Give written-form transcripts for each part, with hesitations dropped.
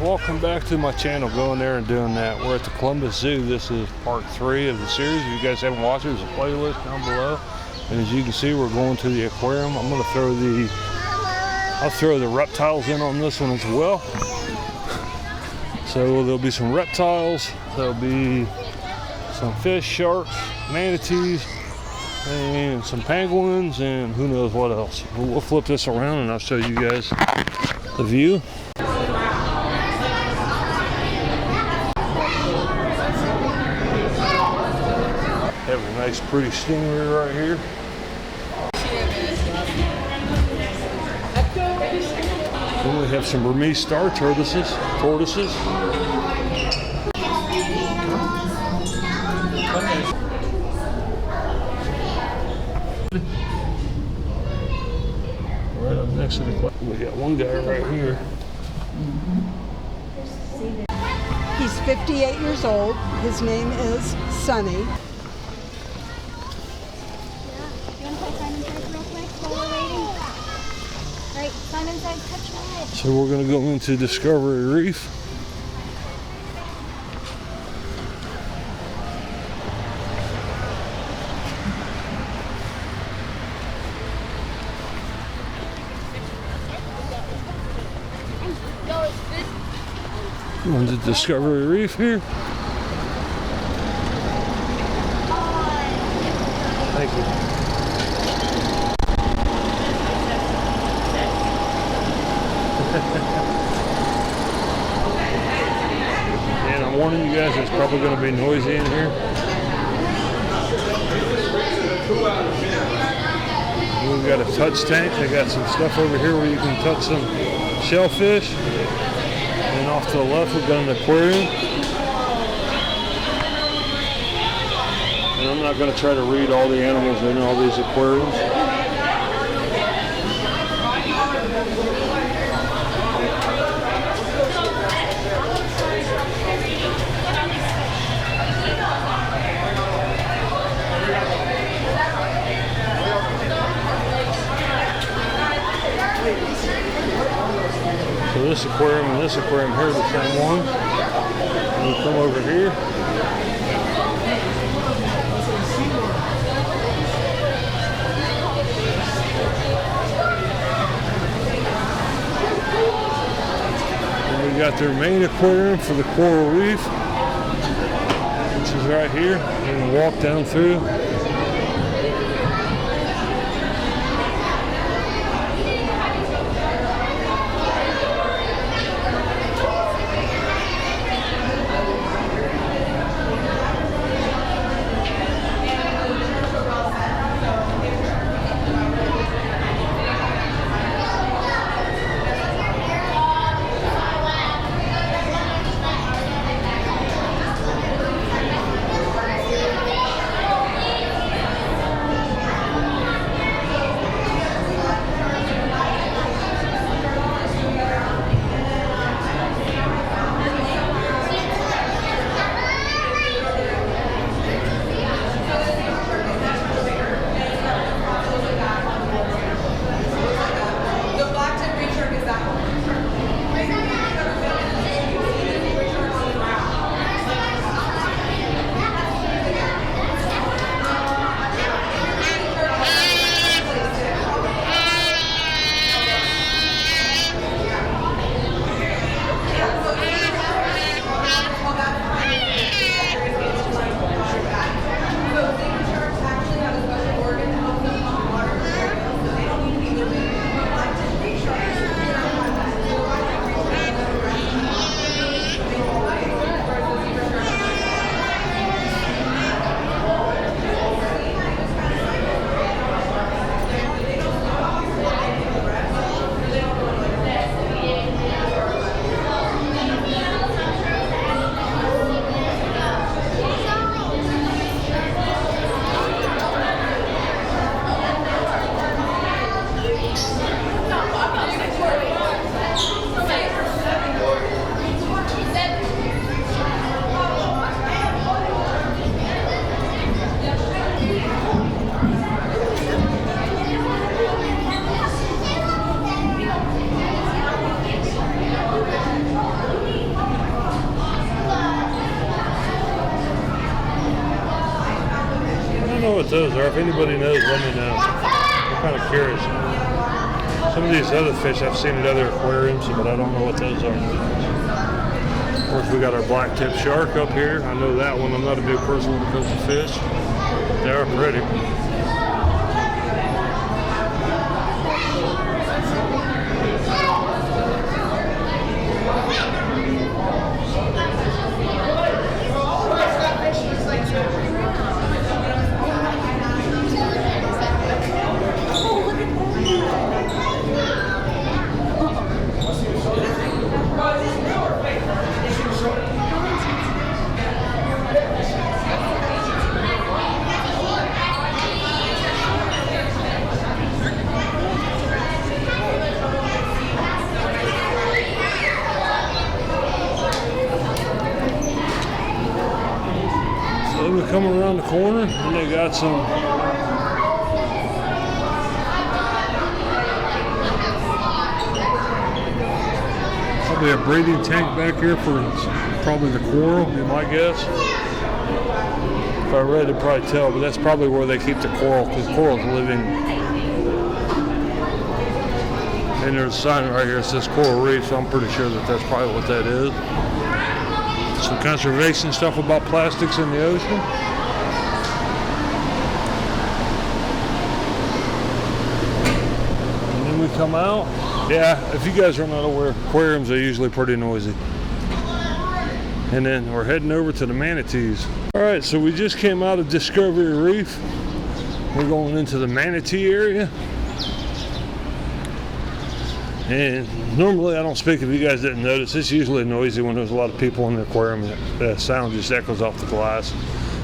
welcome back to my channel. Going there and doing that. We're at the Columbus Zoo. This is part 3 of the series. If you guys haven't watched it, there's a playlist down below. And as you can see, we're going to the aquarium. I'm going to throw the reptiles in on this one as well. So there'll be some reptiles, there'll be some fish, sharks, manatees, and some penguins, and who knows what else. We'll flip this around and I'll show you guys the view. Have a nice pretty stingray right here. Then we have some Burmese star tortoises. Right up next to the club. We got one guy right here. He's 58 years old. His name is Sonny. So we're going to go into Discovery Reef. Going to Discovery Reef here. Thank you. And I'm warning you guys, it's probably going to be noisy in here. We've got a touch tank. They got some stuff over here where you can touch some shellfish. And off to the left, we've got an aquarium. And I'm not going to try to read all the animals in all these aquariums. So this aquarium and this aquarium here are the same one. And we come over here. And we got their main aquarium for the coral reef, which is right here. We're going to walk down through. what those are. If anybody knows, let me know. I'm kind of curious. Some of these other fish I've seen at other aquariums, but I don't know what those are. Of course, we got our black-tip shark up here. I know that one. I'm not a big person when it comes to fish. They are pretty. We come around the corner and they got some probably a breeding tank back here for probably the coral, be my guess. If I read it, probably tell, but that's probably where they keep the coral because coral's living. And there's a sign right here that says coral reef, so I'm pretty sure that that's probably what that is. Some conservation stuff about plastics in the ocean. And then we come out. Yeah, if you guys are not aware, aquariums are usually pretty noisy. And then we're heading over to the manatees. All right, so we just came out of Discovery Reef. We're going into the manatee area. And normally I don't speak if you guys didn't notice. It's usually noisy when there's a lot of people in the aquarium. The sound just echoes off the glass.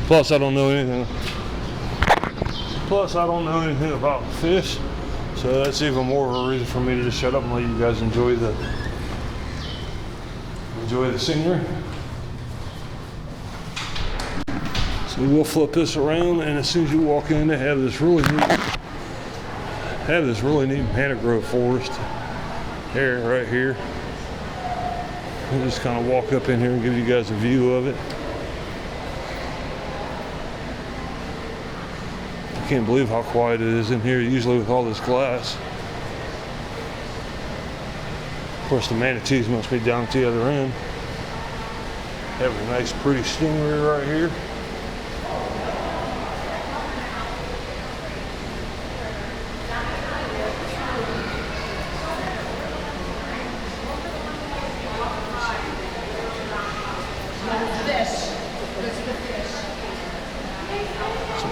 Plus I don't know anything about fish. So that's even more of a reason for me to just shut up and let you guys enjoy the scenery. So we'll flip this around, and as soon as you walk in, they have this really neat mangrove forest. Here, right here. We'll just kind of walk up in here and give you guys a view of it. I can't believe how quiet it is in here, usually with all this glass. Of course, the manatees must be down at the other end. Have a nice, pretty stingray right here.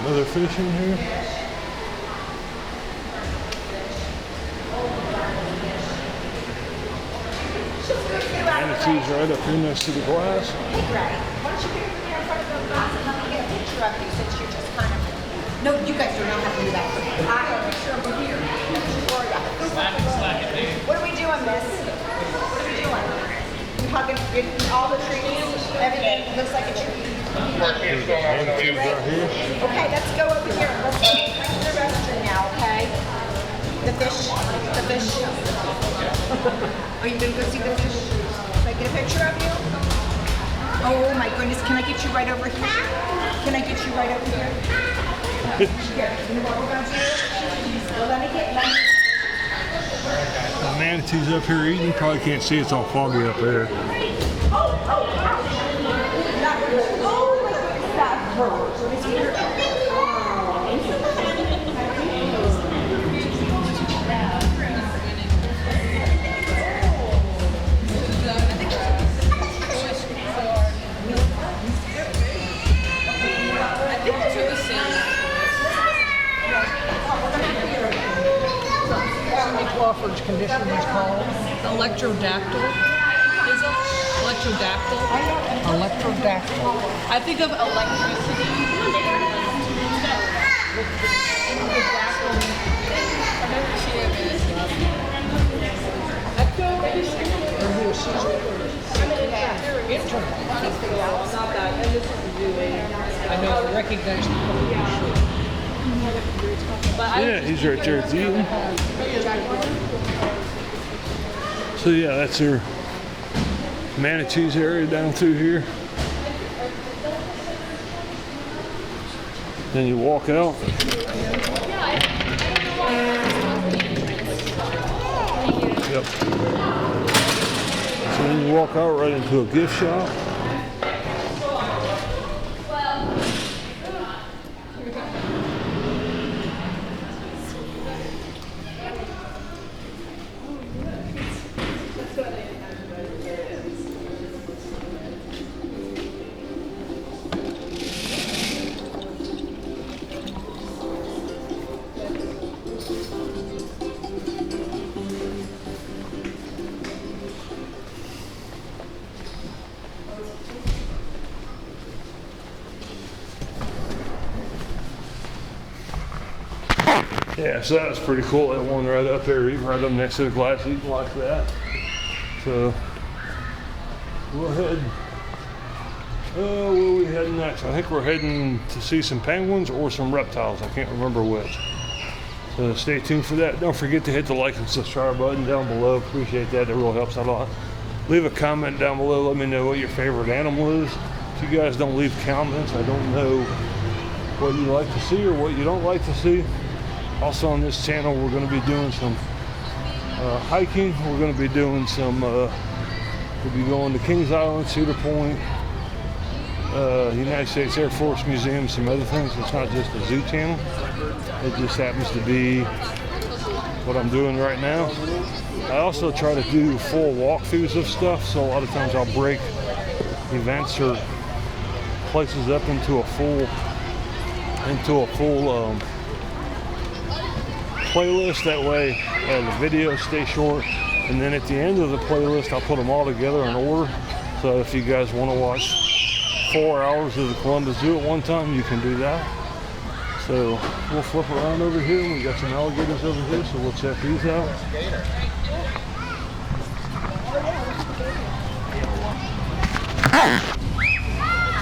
Other fish in here. Manatees right up here next to the glass. Hey, Greg, why don't you get over there in front of the glass and let me get a picture of you since you're just kind of... No, you guys do not have to do that. I have a picture over here. What are we doing, miss? What are we doing? You hugging all the trees? Everything looks like a tree. Manatees right here. Okay, let's go over here. Let's go to the restroom now, okay? The fish. Are you going to go see the fish? Can I get a picture of you? Oh my goodness, can I get you right over here? Can I get you right over here? Here, you know what we're going to do? Well, let me The manatees up here eating. You probably can't see, it's all foggy up there. Crawford's condition is called Electrodactyl. Is it? Electrodactyl? electrodactyl. I think of electricity. I know, I recognize the Yeah, he's right there at the eating. So yeah, that's our manatees area down through here. Then you walk out. Yep. So then you walk out right into a gift shop. Yeah, so that was pretty cool. That one right up there, right up next to the glass, eating like that. So we'll head. Where are we heading next? I think we're heading to see some penguins or some reptiles. I can't remember which. So stay tuned for that. Don't forget to hit the like and subscribe button down below. Appreciate that. That really helps out a lot. Leave a comment down below. Let me know what your favorite animal is. If you guys don't leave comments, I don't know what you like to see or what you don't like to see. Also on this channel, we're going to be doing some hiking. We're going to be doing some, we'll be going to Kings Island, Cedar Point, United States Air Force Museum, some other things. It's not just a zoo channel. It just happens to be what I'm doing right now. I also try to do full walkthroughs of stuff, so a lot of times I'll break events or places up into a full playlist. That way the videos stay short, and then at the end of the playlist I'll put them all together in order. So if you guys want to watch 4 hours of the Columbus Zoo at one time, you can do that. So we'll flip around over here, and we got some alligators over here, so we'll check these out.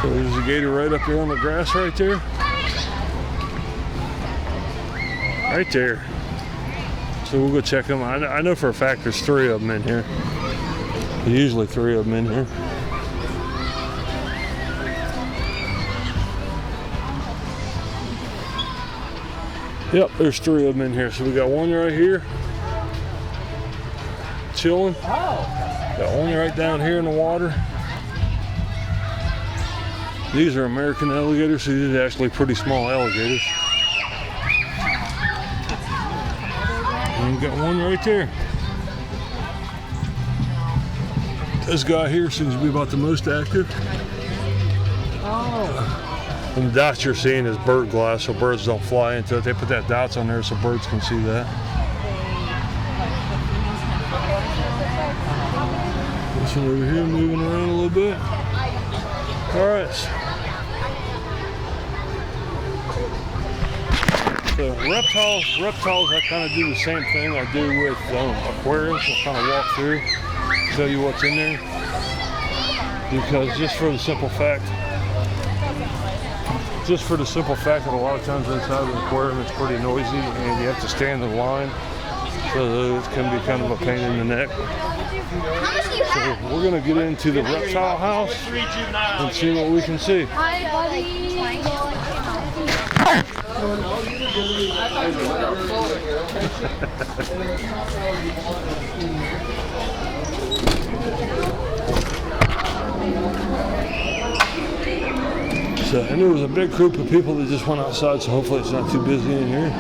So there's a gator right up there on the grass right there. Right there. So we'll go check them out. I know for a fact there's 3 of them in here. There's usually 3 of them in here. Yep, there's 3 of them in here. So we got one right here, chilling. Got one right down here in the water. These are American alligators, so these are actually pretty small alligators. And we got one right there. This guy here seems to be about the most active. And the dots you're seeing is bird glass, so birds don't fly into it. They put that dots on there so birds can see that. This one over here moving around a little bit. All right. So reptiles, I kind of do the same thing I do with aquariums. I'll kind of walk through, tell you what's in there. Because just for the simple fact that a lot of times inside of an aquarium it's pretty noisy and you have to stand in line, so it can be kind of a pain in the neck. So we're gonna get into the reptile house and see what we can see. Hi, buddy. So, and there was a big group of people that just went outside, so hopefully it's not too busy in here.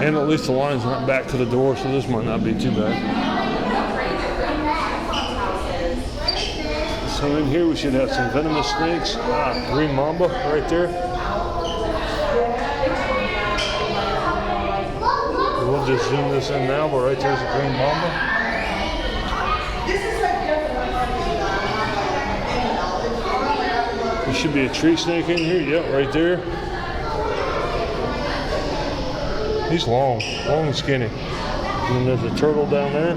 And at least the lines aren't back to the door, so this might not be too bad. So in here we should have some venomous snakes. Green mamba right there. We'll just zoom this in now, but right there's a green mamba. There should be a tree snake in here. Yep, right there. He's long and skinny. And then there's a turtle down there.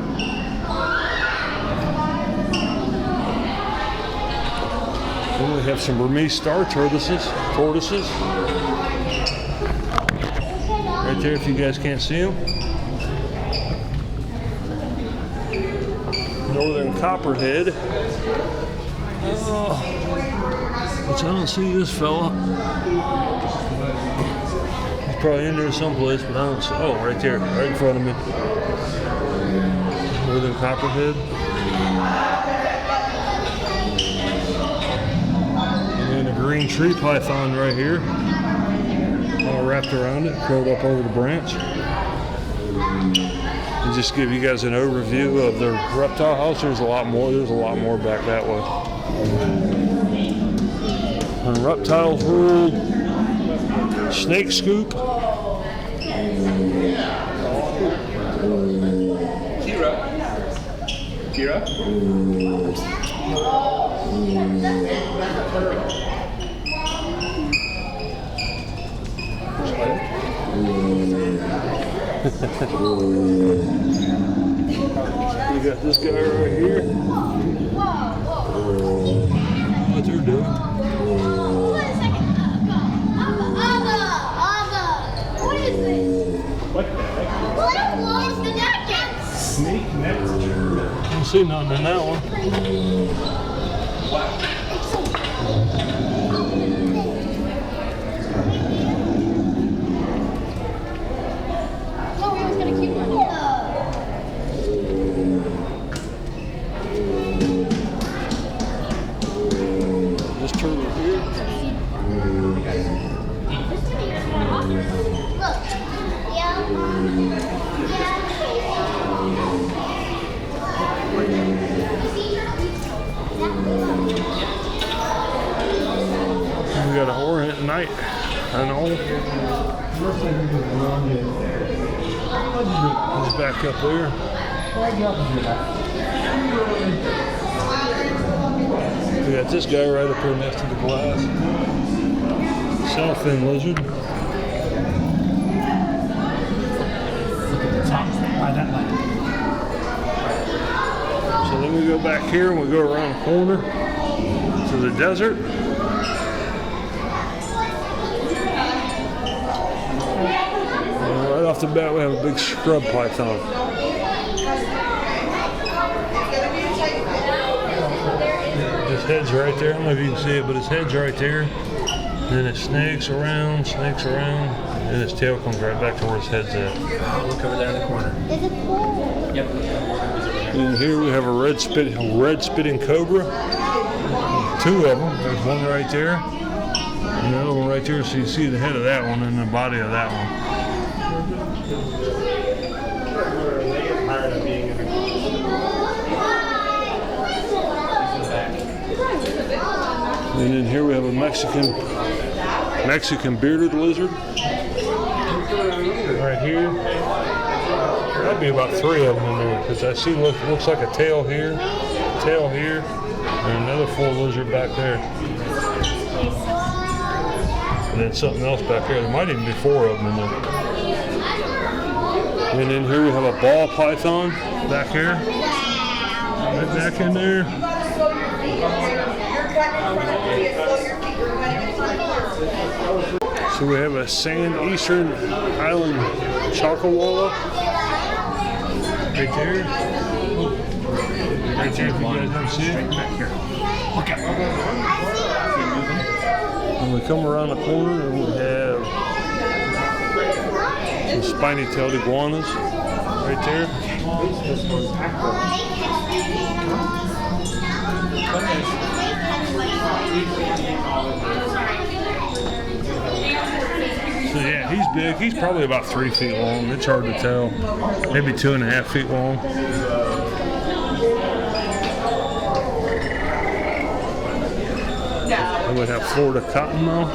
Then we have some Burmese star tortoises. Right there, if you guys can't see them. Northern copperhead. Which I don't see this fella. He's probably in there someplace, but I don't see. Oh, right there, right in front of me. Northern copperhead. And a green tree python right here. All wrapped around it, curled up over the branch. And just give you guys an overview of the reptile house. There's a lot more. There's a lot more back that way. And reptiles ruled. Snake scoop. Kira? You got this guy right here. What they're doing. What is this? What the heck? What was the jacket? Snake next. I don't see nothing in that one. Oh, we always gotta keep one. This turtle here. Look. Yeah. We got a hornet at night. I know. He's back up there. We got this guy right up here next to the glass. Southern lizard. So then we go back here and we go around the corner to the desert. And right off the bat we have a big scrub python. His head's right there. I don't know if you can see it, but his head's right there. And then it snakes around, and his tail comes right back to where his head's at. Look over there in the corner. Is it cool? Yep. And here we have a red spitting cobra. Two of them. There's one right there, and the other one right there. So you see the head of that one and the body of that one. And then here we have a Mexican bearded lizard. Right here. That'd be about 3 of them in there, because I see looks like a tail here, and another full lizard back there. And then something else back there. There might even be 4 of them in there. And then here we have a ball python back here. Right back in there. So we have a eastern island chocowalla right there. Right there, if you guys don't see it. Look at And we come around the corner and we have some spiny-tailed iguanas right there. So yeah, he's big. He's probably about 3 feet long. It's hard to tell. Maybe 2.5 feet long. And we have Florida cottonmouth.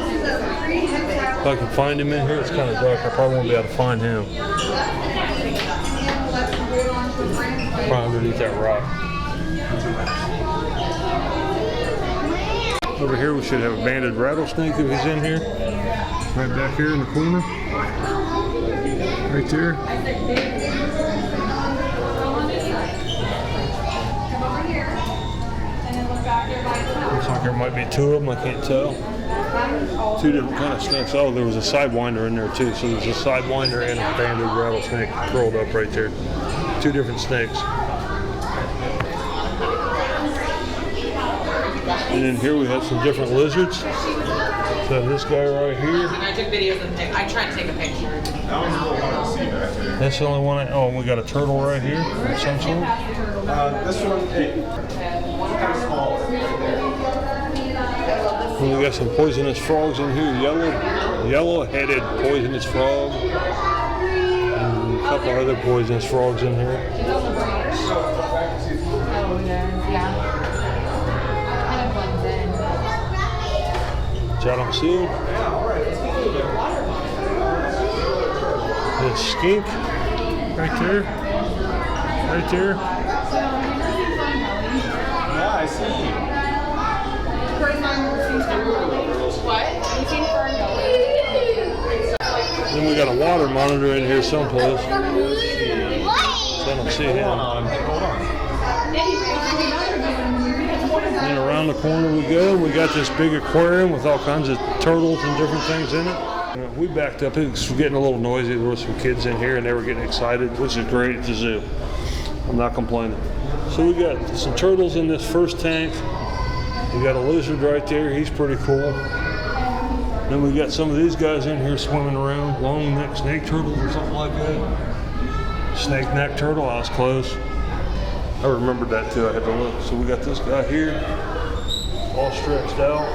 If I can find him in here, it's kind of dark. I probably won't be able to find him. Probably underneath that rock. Over here we should have a banded rattlesnake if he's in here. Right back here in the corner. Right there. Looks like there might be 2 of them, I can't tell. 2 different kind of snakes. Oh, there was a sidewinder in there too. So there's a sidewinder and a banded rattlesnake curled up right there. 2 different snakes. And then here we have some different lizards. So this guy right here. I took videos and I tried to take a picture. That's the only one. Oh, and we got a turtle right here of some sort. This one, hey, kind of smaller. And we got some poisonous frogs in here. Yellow-headed poisonous frog. And a couple other poisonous frogs in here. Which I don't see them. The skink right there. Right there. Yeah, I see. Then we got a water monitor in here someplace. So I don't see him. Hold on. And around the corner we go. We got this big aquarium with all kinds of turtles and different things in it. We backed up. It was getting a little noisy. There were some kids in here and they were getting excited, which is great at the zoo. I'm not complaining. So we got some turtles in this first tank. We got a lizard right there. He's pretty cool. Then we got some of these guys in here swimming around. Long neck snake turtles or something like that. Snake neck turtle. I was close. I remembered that too. I had to look. So we got this guy here, all stretched out.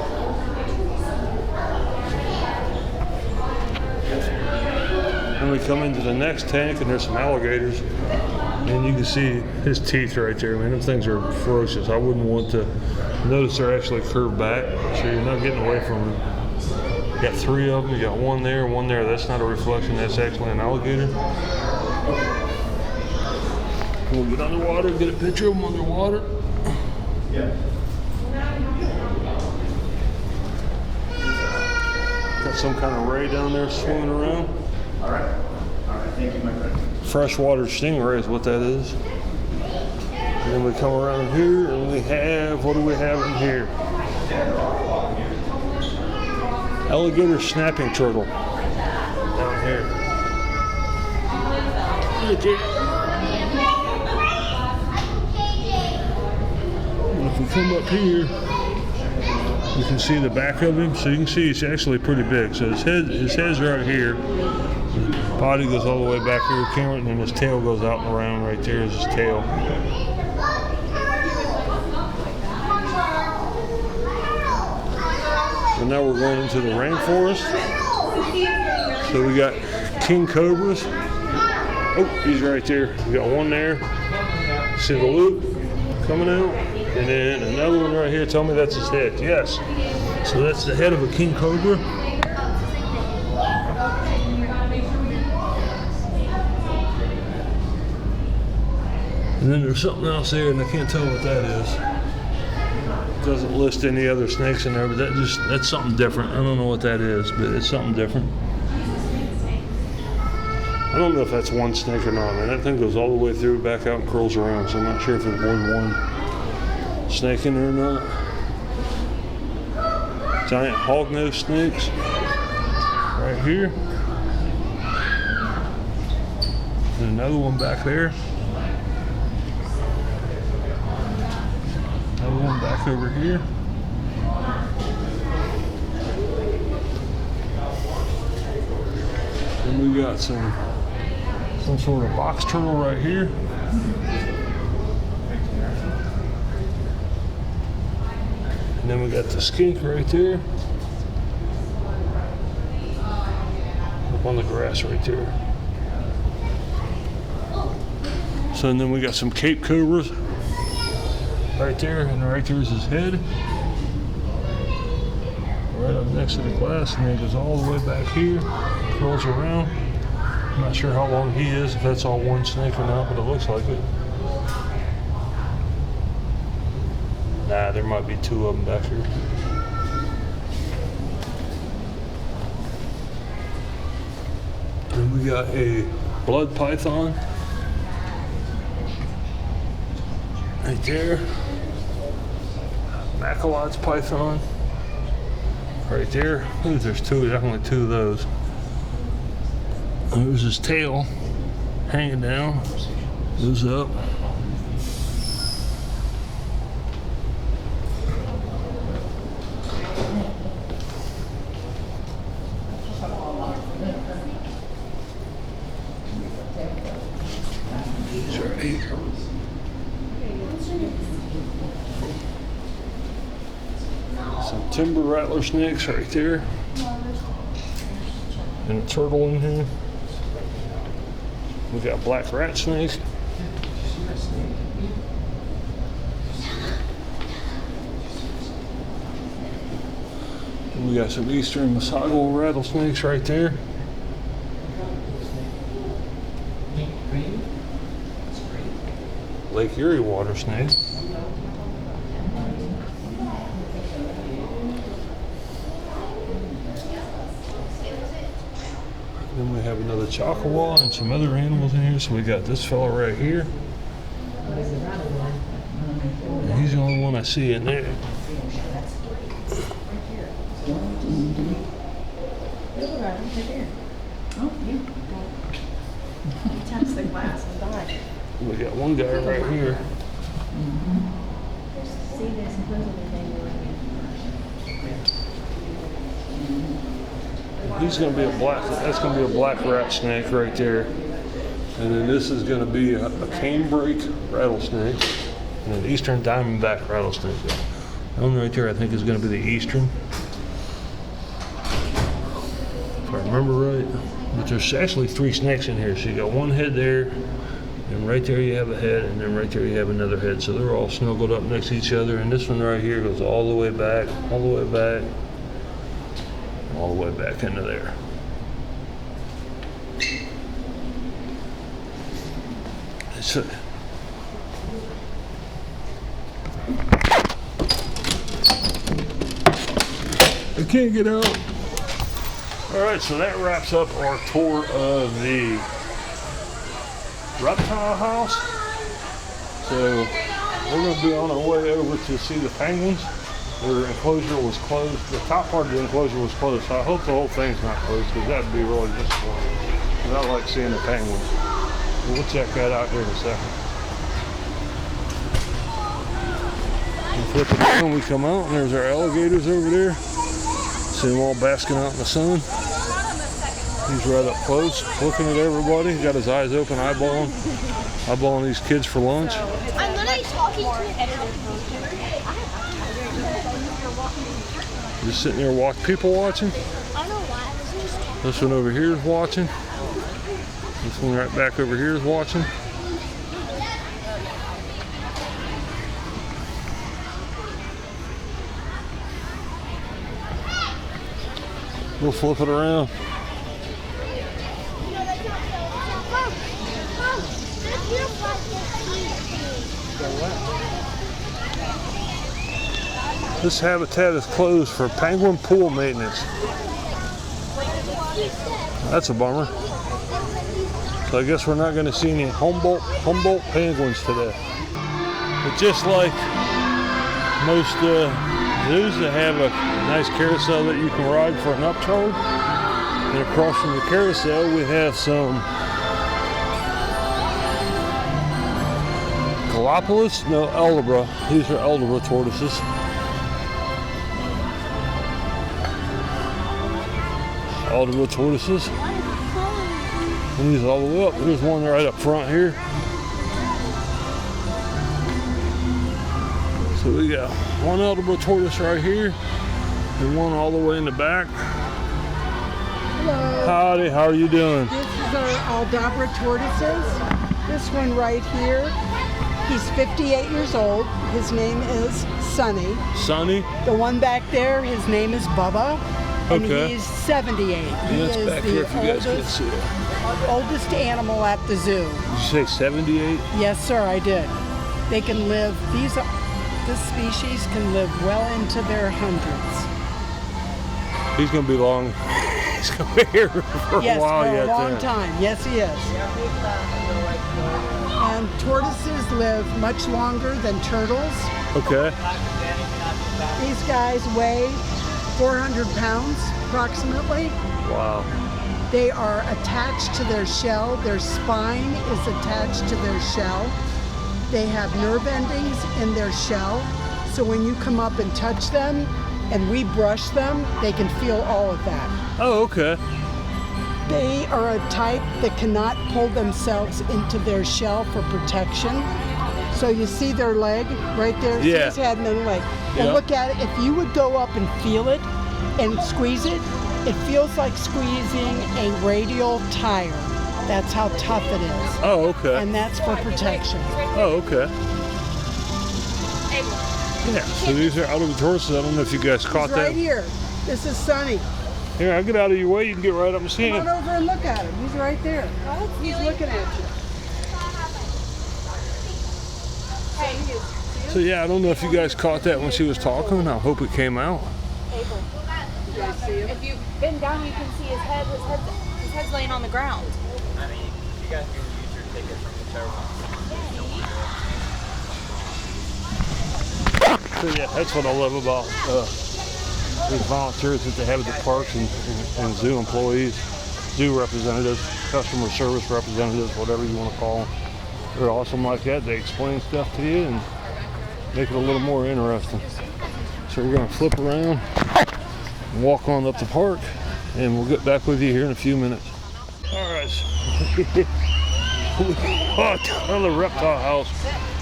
And we come into the next tank and there's some alligators. And you can see his teeth right there. Man, those things are ferocious. I wouldn't want to notice they're actually curved back, so you're not getting away from them. You got 3 of them. You got one there, one there. That's not a reflection. That's actually an alligator. We'll get underwater, get a picture of them underwater. Yeah. Got some kind of ray down there swimming around. All right. Thank you, my friend. Freshwater stingray is what that is. And then we come around here and we have, what do we have in here? Alligator snapping turtle. Down here. Right there. And if we come up here, you can see the back of him. So you can see he's actually pretty big. So his head's right here. His body goes all the way back here, Cameron, and his tail goes out and around. Right there is his tail. And now we're going into the rainforest. So we got king cobras. Oh, he's right there. We got one there. See the loop coming out? And then another one right here. Tell me that's his head. Yes. So that's the head of a king cobra. And then there's something else there, and I can't tell what that is. It doesn't list any other snakes in there, but that's something different. I don't know what that is, but it's something different. I don't know if that's one snake or not, man. That thing goes all the way through, back out, and curls around, so I'm not sure if there's more than one snake in there or not. Giant hognose snakes right here. And another one back there. Another one back over here. And we got some sort of box turtle right here. And then we got the skink right there. Up on the grass right there. So and then we got some Cape Cobras right there, and right there is his head. Right up next to the glass, and then it goes all the way back here, curls around. I'm not sure how long he is, if that's all one snake or not, but it looks like it. Nah, there might be 2 of them back here. And we got a blood python right there. Macalot's python right there. Ooh, there's definitely 2 of those. There's his tail hanging down, goes up. right here. Some timber rattler snakes right there. And a turtle in here. We got black rat snakes. And we got some eastern Masago rattlesnakes right there. Lake Erie water snakes. Then we have another chakawa and some other animals in here. So we got this fella right here. And he's the only one I see in there. We got one guy right here. He's going to be a black. That's going to be a black rat snake right there. And then this is going to be a canebrake rattlesnake and an eastern diamondback rattlesnake. That one right there, I think, is going to be the eastern, if I remember right. But there's actually 3 snakes in here. So you got one head there, and right there you have a head, and then right there you have another head. So they're all snuggled up next to each other. And this one right here goes all the way back, all the way back, all the way back into there. So, I can't get out. All right, so that wraps up our tour of the reptile house. So we're going to be on our way over to see the penguins. Their enclosure was closed. The top part of the enclosure was closed, so I hope the whole thing's not closed, because that'd be really disappointing. Because I like seeing the penguins. We'll check that out here in a second. We flip it down, we come out, and there's our alligators over there. See them all basking out in the sun. He's right up close, looking at everybody. He's got his eyes open, eyeballing these kids for lunch. I'm literally talking to him. Just sitting there people watching. I don't know why. I was just talking. This one over here is watching. This one right back over here is watching. We'll flip it around. This habitat is closed for penguin pool maintenance. That's a bummer. So I guess we're not going to see any Humboldt penguins today. But just like most zoos, they have a nice carousel that you can ride for an upcharge. And across from the carousel, we have some Aldabra. These are Aldabra tortoises. Aldabra tortoises. And these all the way up. There's one right up front here. So we got one Aldabra tortoise right here, and one all the way in the back. Hello. Howdy, how are you doing? This is our Aldabra tortoises. This one right here, he's 58 years old. His name is Sonny. Sonny? The one back there, his name is Bubba. And Okay. he's 78. He That's is back here if you guys can oldest, see it. oldest animal at the zoo. Did you say 78? Yes, sir, I did. They can live, this species can live well into their hundreds. He's going to be long. He's going to be here for Yes, a while for yet. a long then. time. Yes, he is. And tortoises live much longer than turtles. Okay. These guys weigh 400 pounds approximately. Wow. They are attached to their shell. Their spine is attached to their shell. They have nerve endings in their shell. So when you come up and touch them and we brush them, they can feel all of that. Oh, okay. They are a type that cannot pull themselves into their shell for protection. So you see their leg right there? See Yeah. his head and then leg. Well, Yeah. look at it. If you would go up and feel it and squeeze it, it feels like squeezing a radial tire. That's how tough it is. Oh, okay. And that's for protection. Oh, okay. Yeah, so these are Aldabra tortoises. I don't know if you guys caught He's right that. here. This is Sunny. Here, I'll get out of your way. You can get right up and see Come him. on over and look at him. He's right there. He's looking at you. So yeah, I don't know if you guys caught that when she was talking. I hope it came out. If you bend down, you can see his head. His head's laying on the ground. I mean, you guys can use your ticket from whichever one. So yeah, that's what I love about these volunteers that they have at the parks and zoo employees, zoo representatives, customer service representatives, whatever you want to call them. They're awesome like that. They explain stuff to you and make it a little more interesting. So we're going to flip around and walk on up the park, and we'll get back with you here in a few minutes. All right. On the reptile house,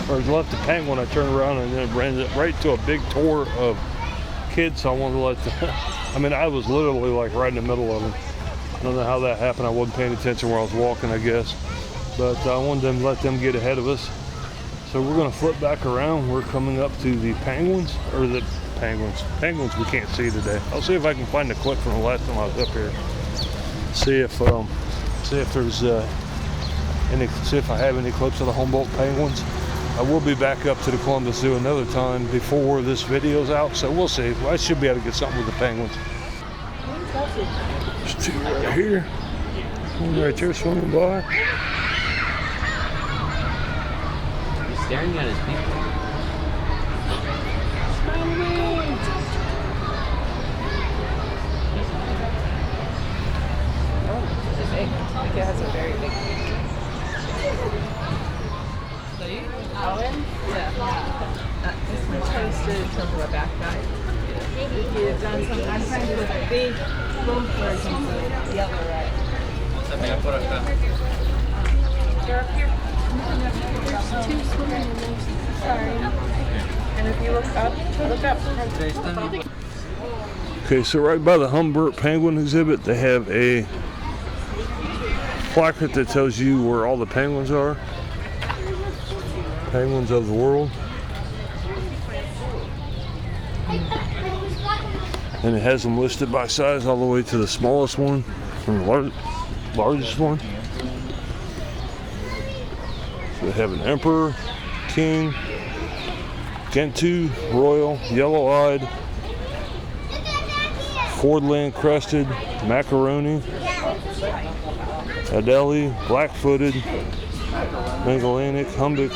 or left the penguin, I turned around and then ran it right to a big tour of kids. So I wanted to let I mean, I was literally like right in the middle of them. I don't know how that happened. I wasn't paying attention where I was walking, I guess. But I wanted them to let them get ahead of us. So we're going to flip back around. We're coming up to the penguins, or the penguins. Penguins we can't see today. I'll see if I can find a clip from the last time I was up here. See if there's see if I have any clips of the Humboldt penguins. I will be back up to the Columbus Zoo another time before this video's out, so we'll see. I should be able to get something with the penguins. There's two right here. One right there swimming by. He's staring at his people. It has a very big Owen? Yeah. This one toasted in terms of a backpack. You've done some, I'm trying to do a big both versions of the other right. They're up here. There's two swimming in there. Sorry. And if you look up. Okay, so right by the Humboldt penguin exhibit, they have a placard that tells you where all the penguins are. Penguins of the world. And it has them listed by size all the way to the smallest one from the largest one. So they have an emperor, king, Gentoo, royal, yellow-eyed, Fordland crested, macaroni, Adelie, black-footed, Magellanic, humbic,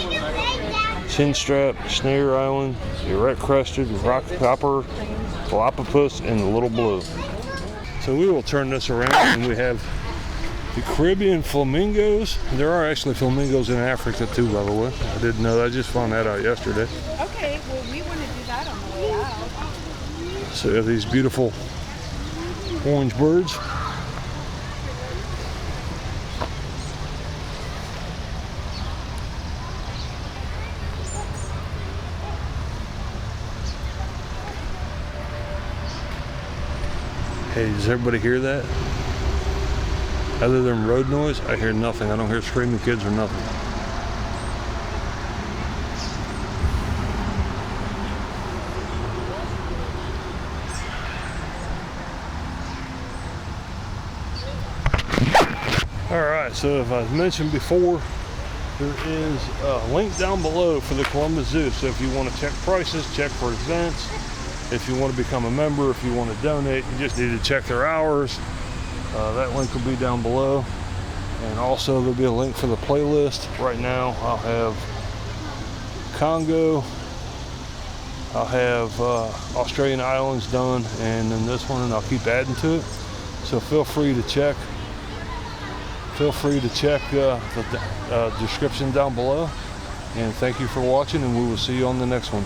chinstrap, snare island, erect crested, rock copper, galapagos, and the little blue. So we will turn this around and we have the Caribbean flamingos. There are actually flamingos in Africa too, by the way. I didn't know that. I just found that out yesterday. Okay, well, we want to do that on the way out. So we have these beautiful orange birds. Hey, does everybody hear that? Other than road noise, I hear nothing. I don't hear screaming kids or nothing. Alright, so if I mentioned before, there is a link down below for the Columbus Zoo. So if you want to check prices, check for events, if you want to become a member, if you want to donate, you just need to check their hours. That link will be down below. And also there'll be a link for the playlist. Right now I'll have Congo, I'll have Australian Islands done, and then this one, and I'll keep adding to it. So feel free to check. Feel free to check the description down below. And thank you for watching, and we will see you on the next one.